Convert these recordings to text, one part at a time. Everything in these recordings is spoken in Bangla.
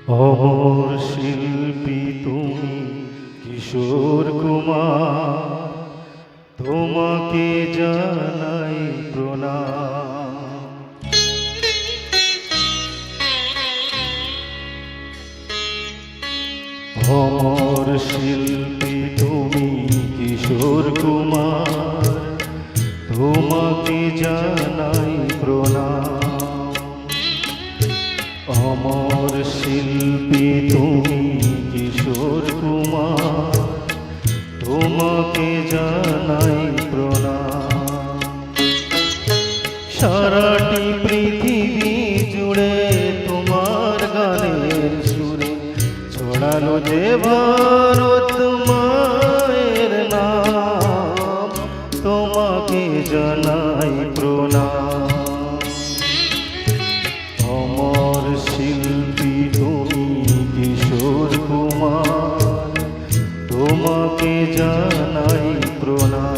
অমর শিল্পী তুমি কিশোর কুমার, তোমাকে জানাই প্রণাম। অমর শিল্পী তুমি কিশোর কুমার, তোমাকে জানাই প্রণাম। অমর শিল্পী তুমি কিশোর কুমার, তোমাকে জানাই প্রণাম। সারাটি পৃথিবী জুড়ে তোমার গানের সুরে ছড়ালো যে ভারত মায়ের নাম, তোমাকে জানাই প্রণাম। অমর শিল্পী তুমি কিশোর কুমার, তোমাকে জানাই প্রণাম।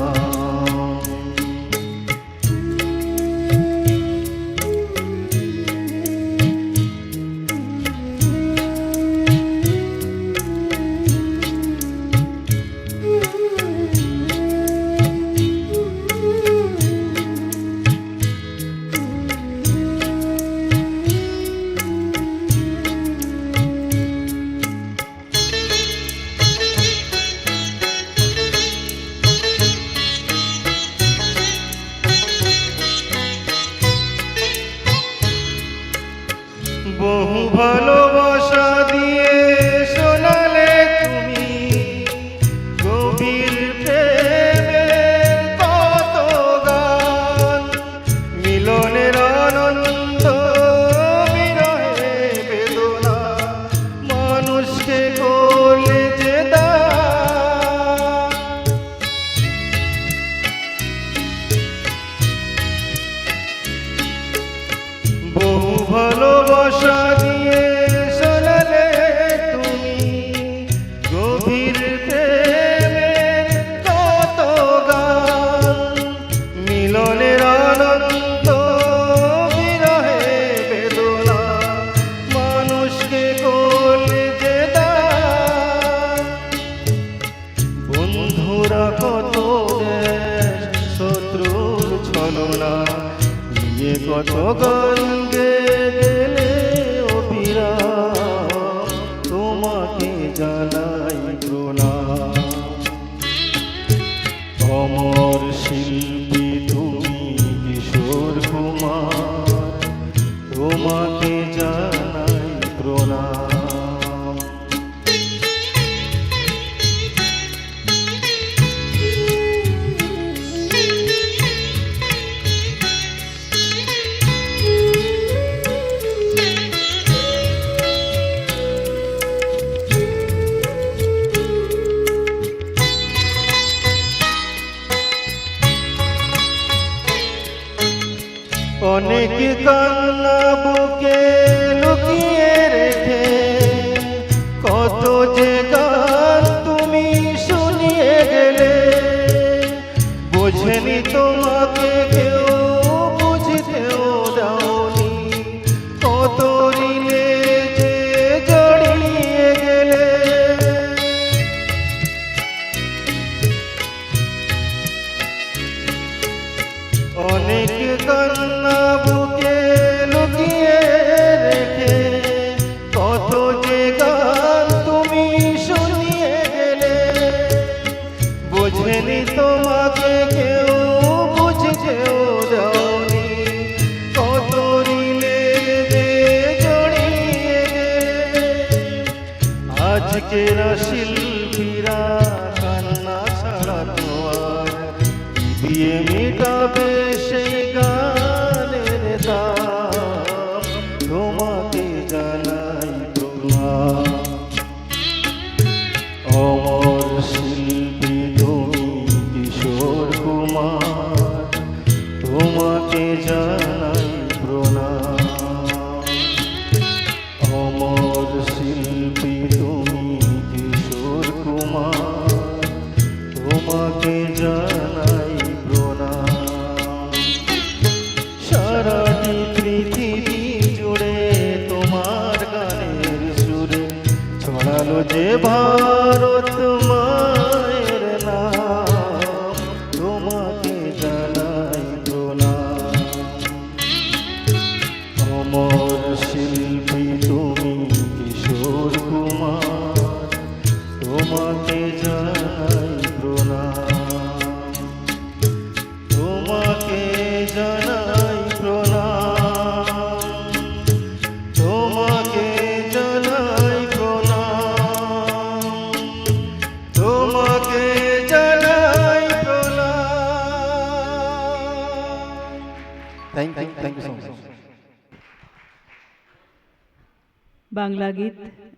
বহু ভালোবাসা দিয়ে শোনালে তুমি গভীর প্রেমের কত গান, মিলনের আনন্দ বিরহে বেদনা মানুষকে করলে যে দান। বহু ভালোবাসা দিয়ে শোনালে তুমি গভীর প্রেমের কত গান, মিলনের আনন্দ বিরহে বেদনা মানুষকে করলে যে দান। বন্ধুরা কত দেশ শত্রুর ছলনা নিয়ে কত গান গেলে অবিরাম, তোমাকে জানাই প্রণাম। অমর শিল্পী তুমি কিশোর কুমার, তোমাকে জানাই প্রণাম। অনেক কান্না বুকে লুকিয়ে রেখে কত যে গান তুমি শুনিয়ে গেলে, বোঝেনি তোমাকে কেউ বুঝতেও দাওনি, কত ঋণে যে জড়িয়ে গেলে। অনেক কান্না বুকে লুকিয়ে রেখে কত যে গান তুমি শুনিয়ে গেলে, বোঝেনি তোমাকে কেউ বুঝতেও দাওনি, কত ঋণে যে জড়িয়ে গেলে। আজকের শিল্পীরা কান্না ছাড়া তো আর দিয়ে মেটাবে সেই গানের দাম, তোমাকে জানাই প্রণাম। অমর শিল্পী তুমি কিশোর কুমার, তোমাকে জানাই প্রণাম। অমর শিল্পী তুমি কিশোর কুমার, তোমাকে জানাই প্রণাম। সারাটি পৃথিবী জুড়ে তোমার গানের সুর যে ভারত মায়ের নাম, তোমাকে জানাই প্রণাম। অমর শিল্পী তুমি কিশোর কুমার, তোমাকে জানাই প্রণাম, তোমাকে জানাই প্রণাম, তোমাকে জানাই প্রণাম, তোমাকে জানাই প্রণাম। Thank you so much. Bangla গীত